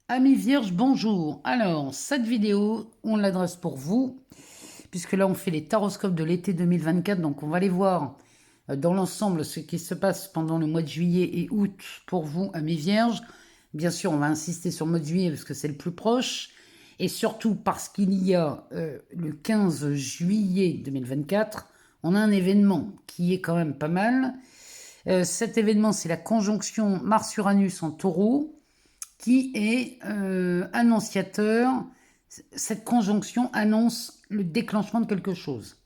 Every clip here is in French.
Amis vierges, bonjour. Alors, cette vidéo, on l'adresse pour vous, puisque là, on fait les taroscopes de l'été 2024. Donc, on va aller voir dans l'ensemble ce qui se passe pendant le mois de juillet et août pour vous, amis vierges. Bien sûr, on va insister sur le mois de juillet parce que c'est le plus proche. Et surtout parce qu'il y a le 15 juillet 2024, on a un événement qui est quand même pas mal. Cet événement, c'est la conjonction Mars-Uranus en taureau qui est annonciateur. Cette conjonction annonce le déclenchement de quelque chose.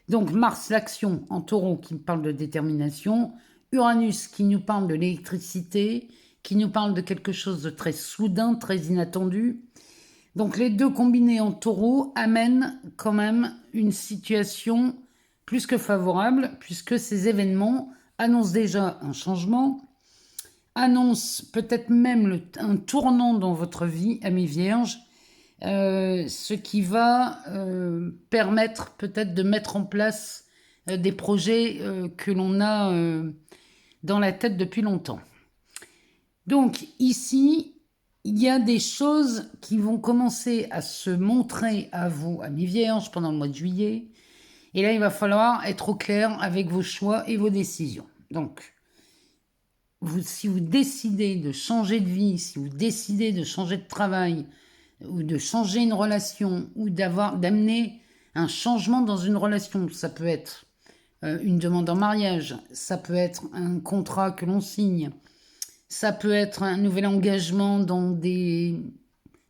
Donc Mars, l'action en taureau qui parle de détermination, Uranus qui nous parle de l'électricité, qui nous parle de quelque chose de très soudain, très inattendu. Donc les deux combinés en taureau amènent quand même une situation plus que favorable, puisque ces événements annoncent déjà un changement, annonce peut-être même un tournant dans votre vie, amis vierges, ce qui va permettre peut-être de mettre en place des projets que l'on a dans la tête depuis longtemps. Donc ici, il y a des choses qui vont commencer à se montrer à vous, amis vierges, pendant le mois de juillet. Et là, il va falloir être au clair avec vos choix et vos décisions. Donc, si vous décidez de changer de vie, si vous décidez de changer de travail, ou de changer une relation, ou d'amener un changement dans une relation, ça peut être une demande en mariage, ça peut être un contrat que l'on signe, ça peut être un nouvel engagement dans des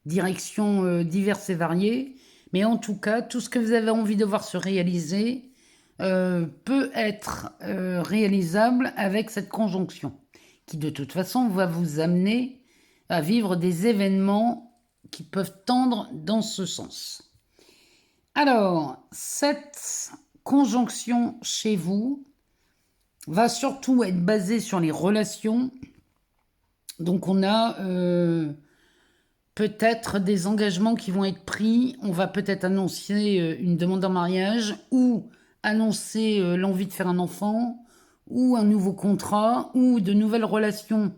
directions diverses et variées, mais en tout cas, tout ce que vous avez envie de voir se réaliser peut être réalisable avec cette conjonction, qui de toute façon va vous amener à vivre des événements qui peuvent tendre dans ce sens. Alors, cette conjonction chez vous va surtout être basée sur les relations. Donc on a peut-être des engagements qui vont être pris. On va peut-être annoncer une demande en mariage ou annoncer l'envie de faire un enfant ou un nouveau contrat ou de nouvelles relations.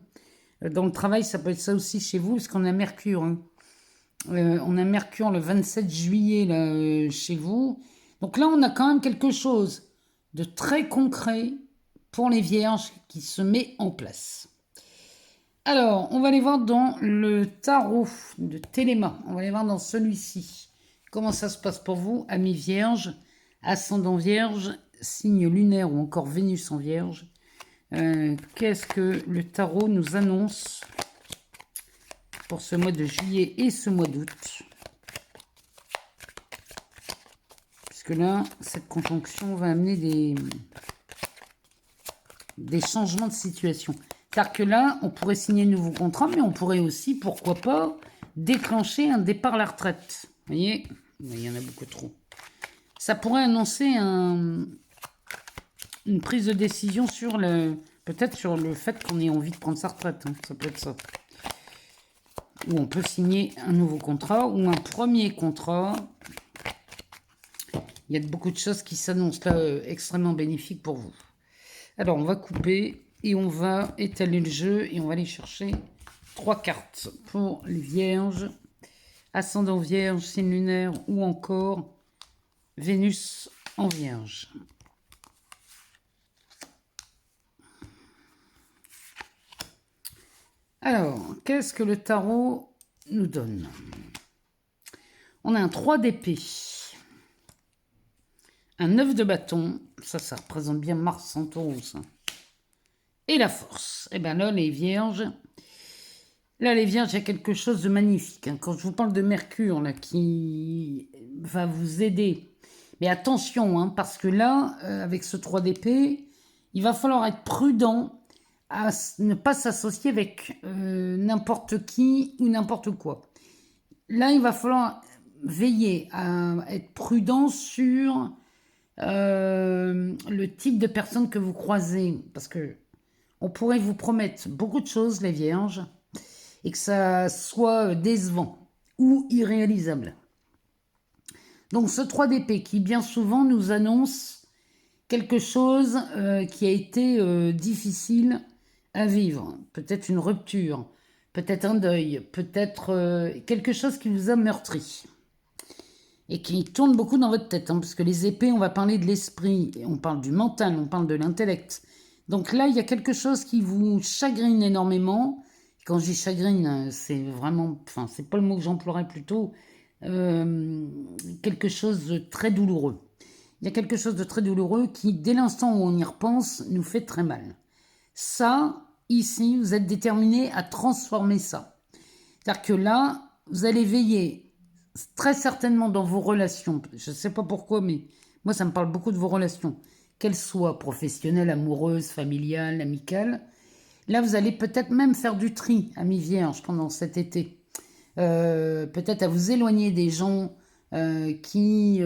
Dans le travail, ça peut être ça aussi chez vous, parce qu'on a Mercure. Hein. On a Mercure le 27 juillet là, chez vous. Donc là, on a quand même quelque chose de très concret pour les vierges qui se met en place. Alors, on va aller voir dans le tarot de Téléma. On va aller voir dans celui-ci. Comment ça se passe pour vous, amis vierges, ascendant vierge, signe lunaire ou encore Vénus en vierge. Qu'est-ce que le tarot nous annonce pour ce mois de juillet et ce mois d'août? Puisque là, cette conjonction va amener des changements de situation. Car que là, on pourrait signer un nouveau contrat, mais on pourrait aussi, pourquoi pas, déclencher un départ à la retraite. Vous voyez, il y en a beaucoup trop. Ça pourrait annoncer une prise de décision sur peut-être sur le fait qu'on ait envie de prendre sa retraite. Hein. Ça peut être ça. Ou on peut signer un nouveau contrat ou un premier contrat. Il y a beaucoup de choses qui s'annoncent là extrêmement bénéfiques pour vous. Alors, on va couper et on va étaler le jeu et on va aller chercher 3 cartes pour les vierges, ascendant vierge, signe lunaire ou encore Vénus en vierge. Alors, qu'est-ce que le tarot nous donne? On a un 3 d'épée, un 9 de bâton, ça représente bien Mars en taureau, ça. Et la force. Et bien là, les vierges, il y a quelque chose de magnifique. Hein. Quand je vous parle de Mercure, là, qui va vous aider. Mais attention, hein, parce que là, avec ce 3 d'épée, il va falloir être prudent à ne pas s'associer avec n'importe qui ou n'importe quoi. Là, il va falloir veiller à être prudent sur le type de personne que vous croisez. Parce que on pourrait vous promettre beaucoup de choses, les vierges, et que ça soit décevant ou irréalisable. Donc ce 3 d'épée qui bien souvent nous annonce quelque chose qui a été difficile à vivre. Peut-être une rupture, peut-être un deuil, peut-être quelque chose qui vous a meurtri. Et qui tourne beaucoup dans votre tête, hein, parce que les épées, on va parler de l'esprit, on parle du mental, on parle de l'intellect. Donc là, il y a quelque chose qui vous chagrine énormément. Quand je dis chagrine, c'est vraiment, enfin, c'est pas le mot que j'emploierais plutôt, quelque chose de très douloureux. Il y a quelque chose de très douloureux qui, dès l'instant où on y repense, nous fait très mal. Ça, ici, vous êtes déterminé à transformer ça. C'est-à-dire que là, vous allez veiller très certainement dans vos relations. Je ne sais pas pourquoi, mais moi, ça me parle beaucoup de vos relations. Qu'elles soient professionnelles, amoureuses, familiales, amicales. Là, vous allez peut-être même faire du tri, amis vierges, pendant cet été. Peut-être à vous éloigner des gens qui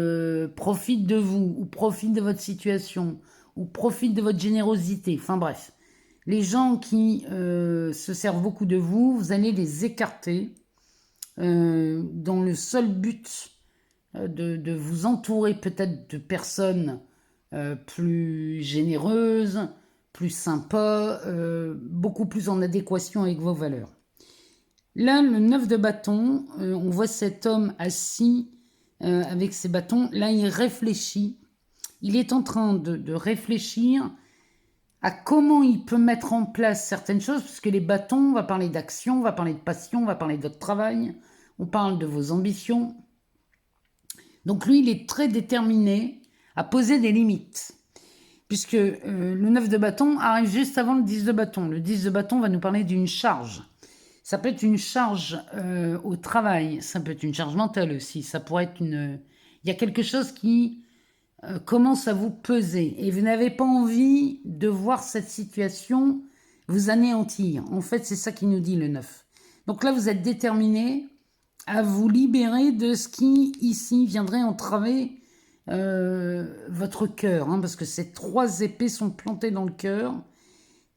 profitent de vous, ou profitent de votre situation, ou profitent de votre générosité. Enfin bref, les gens qui se servent beaucoup de vous, vous allez les écarter dans le seul but de vous entourer peut-être de personnes plus généreuses, plus sympas, beaucoup plus en adéquation avec vos valeurs. Là, le 9 de bâton, on voit cet homme assis avec ses bâtons. Là, il réfléchit. Il est en train de réfléchir à comment il peut mettre en place certaines choses, puisque les bâtons, on va parler d'action, on va parler de passion, on va parler de votre travail, on parle de vos ambitions. Donc lui, il est très déterminé à poser des limites, puisque le 9 de bâton arrive juste avant le 10 de bâton. Le 10 de bâton va nous parler d'une charge. Ça peut être une charge au travail, ça peut être une charge mentale aussi, ça pourrait être une... Il y a quelque chose qui commence à vous peser et vous n'avez pas envie de voir cette situation vous anéantir. En fait, c'est ça qui nous dit le 9. Donc là, vous êtes déterminé à vous libérer de ce qui, ici, viendrait entraver votre cœur, hein, parce que ces 3 épées sont plantées dans le cœur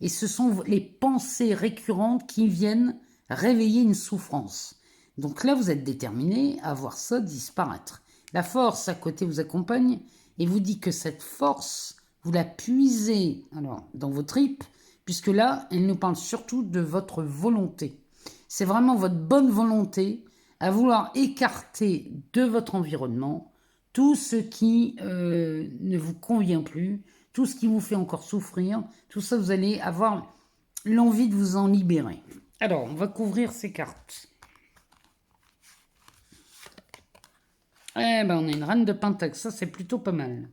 et ce sont les pensées récurrentes qui viennent réveiller une souffrance. Donc là, vous êtes déterminé à voir ça disparaître. La force à côté vous accompagne et vous dit que cette force, vous la puisez alors, dans vos tripes, puisque là, elle nous parle surtout de votre volonté. C'est vraiment votre bonne volonté à vouloir écarter de votre environnement tout ce qui ne vous convient plus, tout ce qui vous fait encore souffrir, tout ça, vous allez avoir l'envie de vous en libérer. Alors, on va couvrir ces cartes. Eh ben, on a une reine de pentacle, ça c'est plutôt pas mal.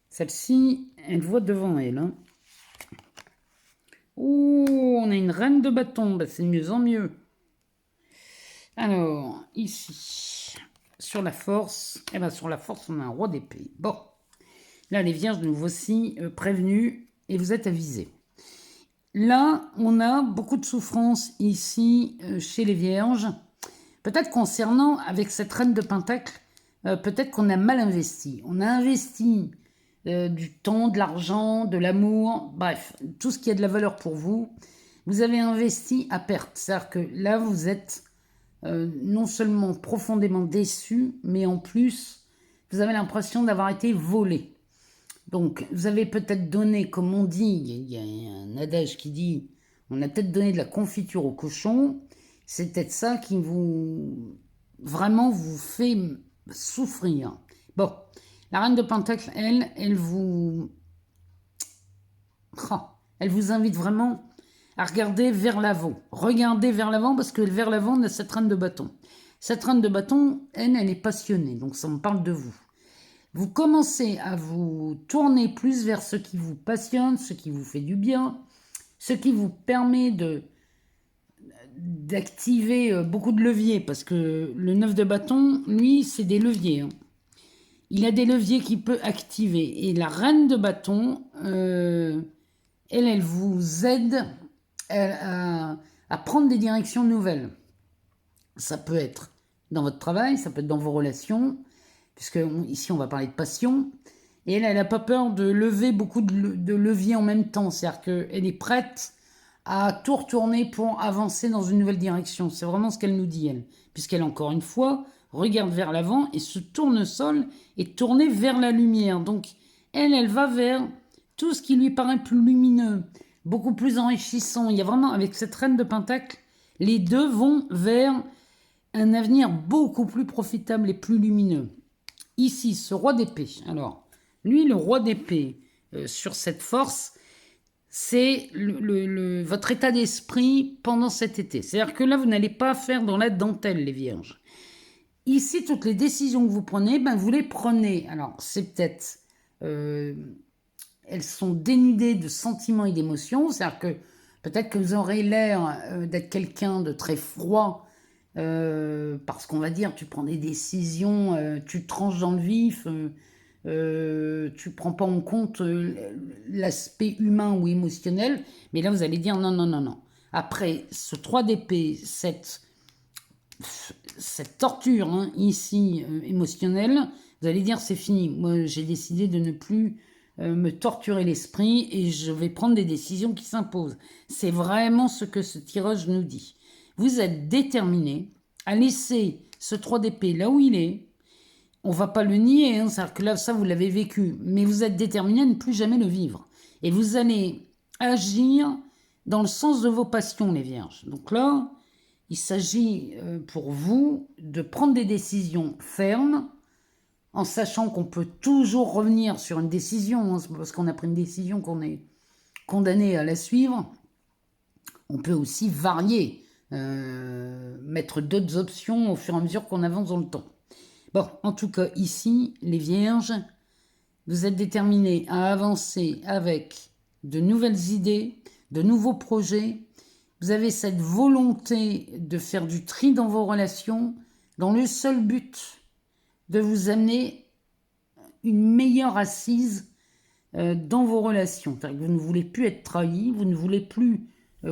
Celle-ci, elle voit devant elle. Hein. Ouh, on a une reine de bâton, ben, c'est de mieux en mieux. Alors, ici, sur la force, eh ben, sur la force, on a un roi d'épée. Bon, là, les vierges, nous voici prévenus et vous êtes avisés. Là, on a beaucoup de souffrance ici chez les vierges. Peut-être concernant, avec cette reine de pentacle, peut-être qu'on a mal investi. On a investi du temps, de l'argent, de l'amour, bref, tout ce qui a de la valeur pour vous. Vous avez investi à perte. C'est-à-dire que là, vous êtes non seulement profondément déçu, mais en plus, vous avez l'impression d'avoir été volé. Donc, vous avez peut-être donné, comme on dit, il y a un adage qui dit, on a peut-être donné de la confiture au cochon. C'est peut-être ça qui vous, vraiment, vous fait souffrir. Bon, la reine de pentacle, elle vous invite vraiment à regarder vers l'avant. Regardez vers l'avant parce que vers l'avant, on a cette reine de bâton. Cette reine de bâton, elle est passionnée, donc ça me parle de vous. Vous commencez à vous tourner plus vers ce qui vous passionne, ce qui vous fait du bien, ce qui vous permet d'activer beaucoup de leviers, parce que le 9 de bâton, lui, c'est des leviers. Hein. Il a des leviers qu'il peut activer. Et la reine de bâton, elle vous aide à prendre des directions nouvelles. Ça peut être dans votre travail, ça peut être dans vos relations, puisque ici on va parler de passion, et elle n'a pas peur de lever beaucoup de leviers en même temps, c'est-à-dire qu'elle est prête à tout retourner pour avancer dans une nouvelle direction. C'est vraiment ce qu'elle nous dit, elle, puisqu'elle, encore une fois, regarde vers l'avant et se tourne sol et tourner vers la lumière. Donc, elle va vers tout ce qui lui paraît plus lumineux, beaucoup plus enrichissant. Il y a vraiment, avec cette reine de pentacle, Les deux vont vers un avenir beaucoup plus profitable et plus lumineux. Ici, ce roi d'épée, alors, lui, le roi d'épée, sur cette force, c'est votre état d'esprit pendant cet été. C'est-à-dire que là, vous n'allez pas faire dans la dentelle, les vierges. Ici, toutes les décisions que vous prenez, ben, vous les prenez. Alors, c'est peut-être... elles sont dénudées de sentiments et d'émotions. C'est-à-dire que peut-être que vous aurez l'air d'être quelqu'un de très froid, parce qu'on va dire, tu prends des décisions, tu tranches dans le vif, tu prends pas en compte l'aspect humain ou émotionnel. Mais là, vous allez dire non, non, non, non. Après, ce 3 d'épée, cette torture hein, ici émotionnelle, vous allez dire c'est fini. Moi, j'ai décidé de ne plus me torturer l'esprit et je vais prendre des décisions qui s'imposent. C'est vraiment ce que ce tirage nous dit. Vous êtes déterminé à laisser ce 3 d'épée là où il est. On va pas le nier, hein, c'est-à-dire que là, ça, vous l'avez vécu. Mais vous êtes déterminé à ne plus jamais le vivre. Et vous allez agir dans le sens de vos passions, les vierges. Donc là, il s'agit pour vous de prendre des décisions fermes, en sachant qu'on peut toujours revenir sur une décision. Hein, c'est pas parce qu'on a pris une décision qu'on est condamné à la suivre. On peut aussi varier, mettre d'autres options au fur et à mesure qu'on avance dans le temps. Bon, en tout cas, ici, les vierges, vous êtes déterminés à avancer avec de nouvelles idées, de nouveaux projets. Vous avez cette volonté de faire du tri dans vos relations, dans le seul but de vous amener une meilleure assise dans vos relations. C'est-à-dire que vous ne voulez plus être trahi, vous ne voulez plus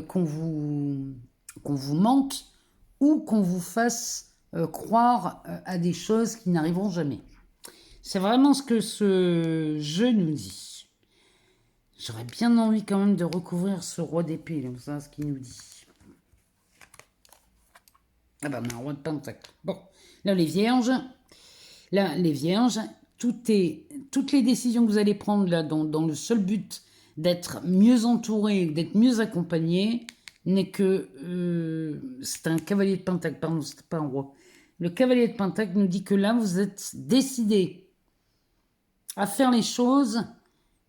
qu'on vous manque ou qu'on vous fasse croire à des choses qui n'arriveront jamais. C'est vraiment ce que ce jeu nous dit. J'aurais bien envie quand même de recouvrir ce roi d'épée, comme ça, ce qu'il nous dit. Ah ben, on a un roi de pentacle. Bon, là, les vierges, toutes les décisions que vous allez prendre là, dans le seul but d'être mieux entouré, d'être mieux accompagné, n'est que... c'est un cavalier de pentacle, pardon, c'était pas un roi. Le cavalier de pentacle nous dit que là, vous êtes décidé à faire les choses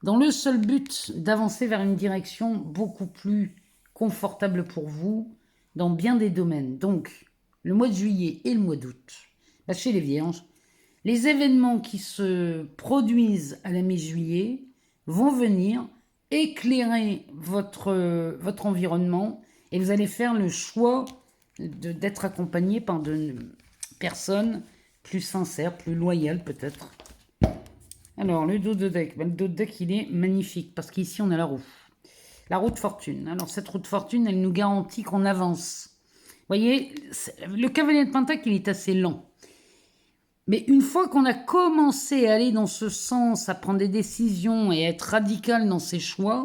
dans le seul but d'avancer vers une direction beaucoup plus confortable pour vous dans bien des domaines. Donc, le mois de juillet et le mois d'août, bah, chez les vierges, les événements qui se produisent à la mi-juillet vont venir éclairer votre environnement et vous allez faire le choix d'être accompagné par de personnes plus sincères, plus loyales peut-être. Alors, le dos de deck, le dos de deck, il est magnifique parce qu'ici, on a la roue. La roue de fortune. Alors, cette roue de fortune, elle nous garantit qu'on avance. Vous voyez, le cavalier de pentacle, il est assez lent. Mais une fois qu'on a commencé à aller dans ce sens, à prendre des décisions et à être radical dans ses choix,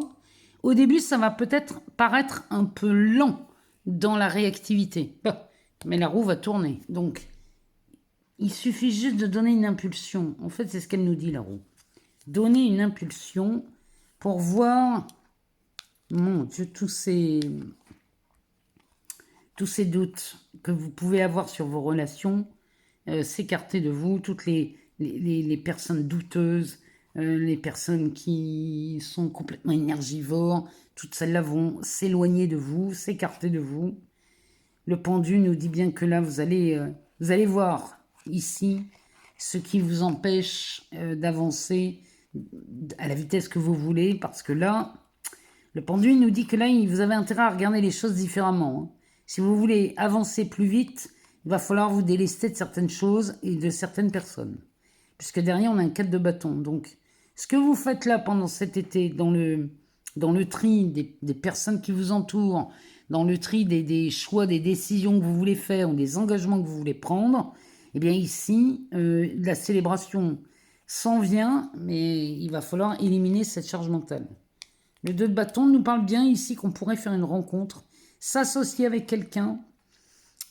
au début, ça va peut-être paraître un peu lent dans la réactivité. Mais la roue va tourner. Donc, il suffit juste de donner une impulsion. En fait, c'est ce qu'elle nous dit, la roue. Donner une impulsion pour voir, mon Dieu, tous ces doutes que vous pouvez avoir sur vos relations, s'écarter de vous, toutes les personnes douteuses, les personnes qui sont complètement énergivores, toutes celles-là vont s'éloigner de vous, s'écarter de vous. Le pendule nous dit bien que là, vous allez voir ici ce qui vous empêche d'avancer à la vitesse que vous voulez, parce que là, le pendule nous dit que là, vous avez intérêt à regarder les choses différemment. Hein. Si vous voulez avancer plus vite, il va falloir vous délester de certaines choses et de certaines personnes. Puisque derrière, on a un 4 de bâton. Donc, ce que vous faites là pendant cet été, dans le tri des personnes qui vous entourent, dans le tri des choix, des décisions que vous voulez faire ou des engagements que vous voulez prendre, eh bien ici, la célébration s'en vient, mais il va falloir éliminer cette charge mentale. Le 2 de bâton nous parle bien ici qu'on pourrait faire une rencontre, s'associer avec quelqu'un.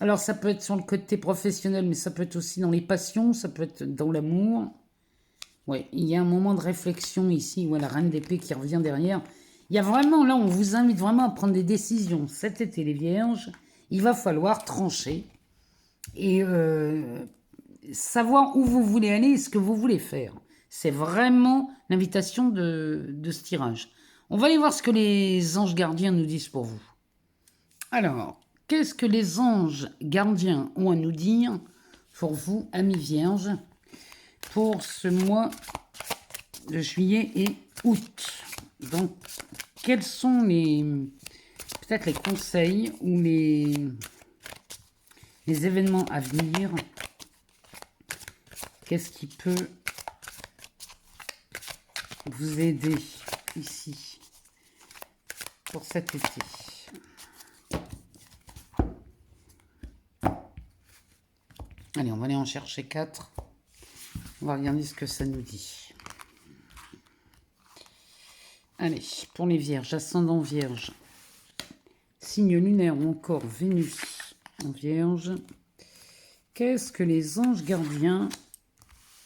Alors ça peut être sur le côté professionnel, mais ça peut être aussi dans les passions, ça peut être dans l'amour. Ouais, il y a un moment de réflexion ici, la reine d'épée qui revient derrière. Il y a vraiment, là, on vous invite vraiment à prendre des décisions cet été, les vierges. il va falloir trancher et savoir où vous voulez aller et ce que vous voulez faire. C'est vraiment l'invitation de ce tirage. On va aller voir ce que les anges gardiens nous disent pour vous. Alors, qu'est-ce que les anges gardiens ont à nous dire pour vous, amis vierges, pour ce mois de juillet et août? Donc, quels sont peut-être les conseils ou les événements à venir? Qu'est-ce qui peut vous aider ici pour cet été? Allez, on va aller en chercher 4. On va regarder ce que ça nous dit. Allez, pour les vierges, ascendant vierge, signe lunaire ou encore Vénus en vierge, qu'est-ce que les anges gardiens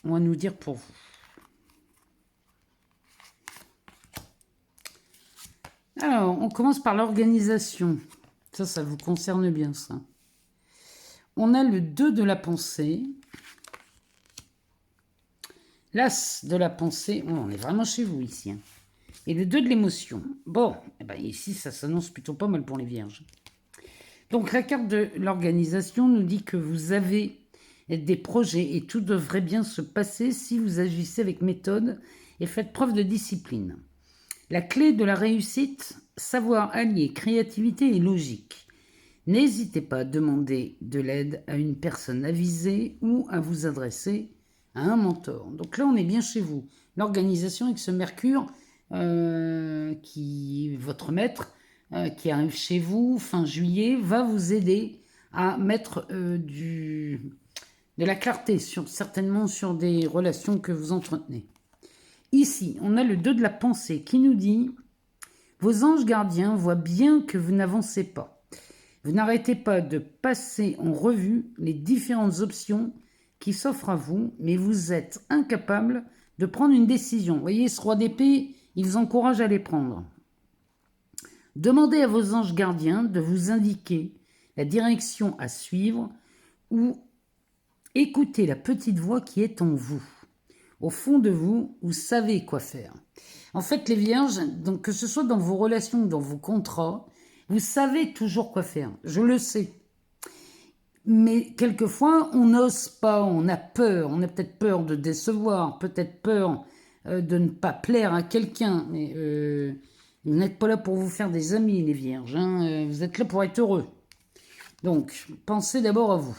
ont à nous dire pour vous? Alors, on commence par l'organisation. Ça vous concerne bien, ça. On a le 2 de la pensée. L'As de la pensée. Oh, on est vraiment chez vous, ici. Hein. Et le 2 de l'émotion. Bon, eh ben, ici, ça s'annonce plutôt pas mal pour les vierges. Donc, la carte de l'organisation nous dit que vous avez des projets et tout devrait bien se passer si vous agissez avec méthode et faites preuve de discipline. La clé de la réussite, savoir allier créativité et logique. N'hésitez pas à demander de l'aide à une personne avisée ou à vous adresser à un mentor. Donc là, on est bien chez vous. L'organisation avec ce Mercure, votre maître, qui arrive chez vous fin juillet, va vous aider à mettre de la clarté, certainement sur des relations que vous entretenez. Ici, on a le 2 de la pensée qui nous dit « Vos anges gardiens voient bien que vous n'avancez pas. Vous n'arrêtez pas de passer en revue les différentes options qui s'offrent à vous, mais vous êtes incapable de prendre une décision. » Vous voyez, ce roi d'épée, il vous encourage à les prendre. Demandez à vos anges gardiens de vous indiquer la direction à suivre ou écoutez la petite voix qui est en vous. Au fond de vous, vous savez quoi faire. En fait, les vierges, donc, que ce soit dans vos relations ou dans vos contrats, vous savez toujours quoi faire. Je le sais. Mais quelquefois, on n'ose pas, on a peur. On a peut-être peur de décevoir, peut-être peur de ne pas plaire à quelqu'un. Mais vous n'êtes pas là pour vous faire des amis, les vierges. Hein. Vous êtes là pour être heureux. Donc, pensez d'abord à vous.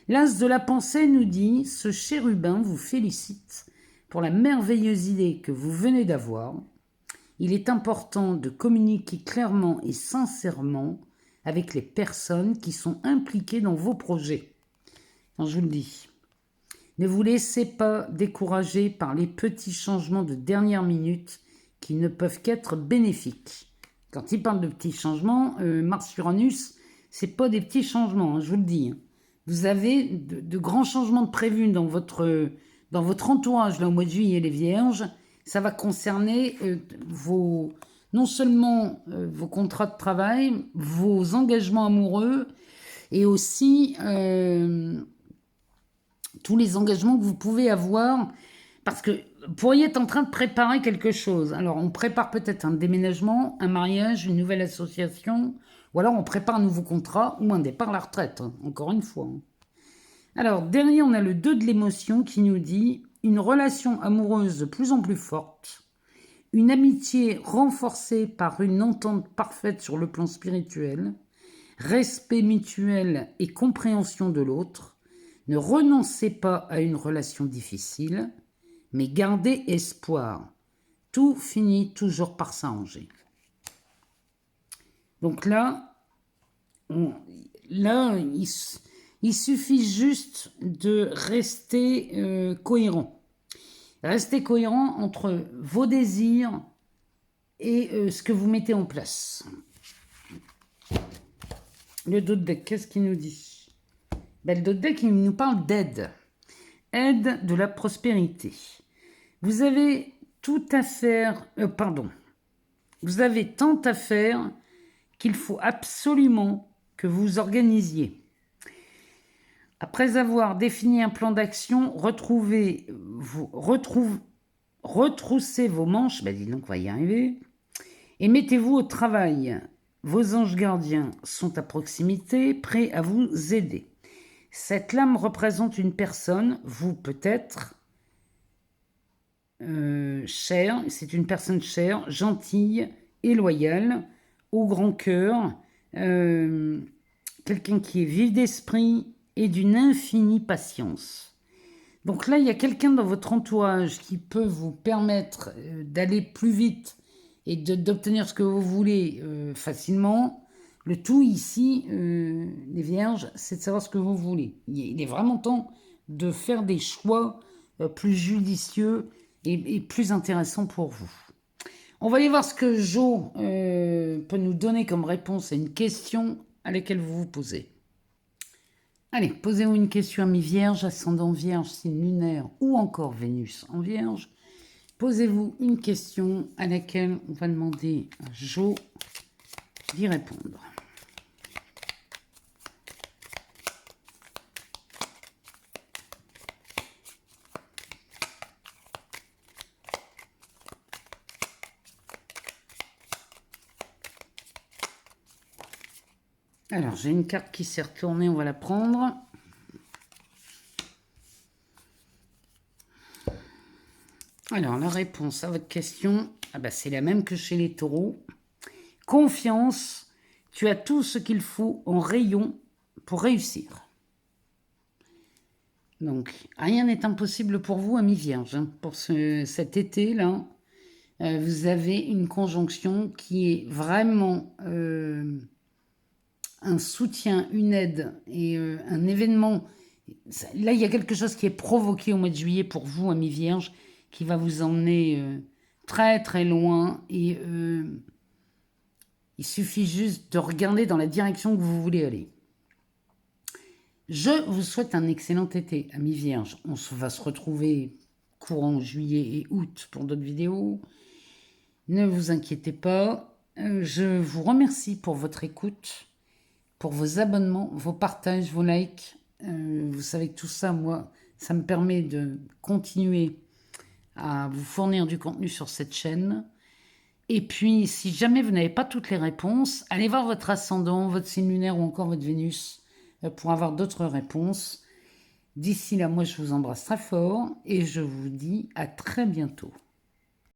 L'As de la pensée nous dit « Ce chérubin vous félicite pour la merveilleuse idée que vous venez d'avoir. Il est important de communiquer clairement et sincèrement avec les personnes qui sont impliquées dans vos projets. » Quand je vous le dis, ne vous laissez pas décourager par les petits changements de dernière minute qui ne peuvent qu'être bénéfiques. Quand il parle de petits changements, Mars-Uranus, c'est pas des petits changements, hein, je vous le dis. Hein. Vous avez de grands changements de prévus dans votre entourage là, au mois de juillet, les vierges. Ça va concerner non seulement vos contrats de travail, vos engagements amoureux et aussi tous les engagements que vous pouvez avoir. Parce que vous pourriez être en train de préparer quelque chose. Alors, on prépare peut-être un déménagement, un mariage, une nouvelle association... Ou alors on prépare un nouveau contrat ou un départ à la retraite, hein, encore une fois. Alors, derrière, on a le 2 de l'émotion qui nous dit « Une relation amoureuse de plus en plus forte, une amitié renforcée par une entente parfaite sur le plan spirituel, respect mutuel et compréhension de l'autre. Ne renoncez pas à une relation difficile, mais gardez espoir. Tout finit toujours par s'arranger. » Donc là, il suffit juste de rester cohérent. Restez cohérent entre vos désirs et ce que vous mettez en place. Le dos de deck, qu'est-ce qu'il nous dit? Le dos de deck, il nous parle d'aide. Aide de la prospérité. Vous avez tout à faire... Vous avez tant à faire qu'il faut absolument que vous organisiez. Après avoir défini un plan d'action, retroussez vos manches, dis donc, on va y arriver, et mettez-vous au travail. Vos anges gardiens sont à proximité, prêts à vous aider. Cette lame représente une personne, vous peut-être, chère, c'est une personne chère, gentille et loyale, au grand cœur, quelqu'un qui est vif d'esprit et d'une infinie patience. Donc là, il y a quelqu'un dans votre entourage qui peut vous permettre d'aller plus vite et d'obtenir ce que vous voulez facilement. Le tout ici, les vierges, c'est de savoir ce que vous voulez. Il est vraiment temps de faire des choix plus judicieux et plus intéressants pour vous. On va aller voir ce que Jo peut nous donner comme réponse à une question à laquelle vous vous posez. Allez, posez-vous une question à mi-vierge, ascendant vierge, signe lunaire ou encore Vénus en vierge. Posez-vous une question à laquelle on va demander à Jo d'y répondre. Alors, j'ai une carte qui s'est retournée, on va la prendre. Alors, la réponse à votre question, c'est la même que chez les taureaux. Confiance, tu as tout ce qu'il faut en rayon pour réussir. Donc, rien n'est impossible pour vous, amis vierges. Pour cet été-là, vous avez une conjonction qui est vraiment un soutien, une aide et un événement. Là, il y a quelque chose qui est provoqué au mois de juillet pour vous, amis vierges, qui va vous emmener très très loin. Et il suffit juste de regarder dans la direction que vous voulez aller. Je vous souhaite un excellent été, amis vierges. On va se retrouver courant juillet et août pour d'autres vidéos. Ne vous inquiétez pas. Je vous remercie pour votre écoute, pour vos abonnements, vos partages, vos likes. Vous savez que tout ça, moi, ça me permet de continuer à vous fournir du contenu sur cette chaîne. Et puis, si jamais vous n'avez pas toutes les réponses, allez voir votre ascendant, votre signe lunaire ou encore votre Vénus pour avoir d'autres réponses. D'ici là, moi, je vous embrasse très fort et je vous dis à très bientôt.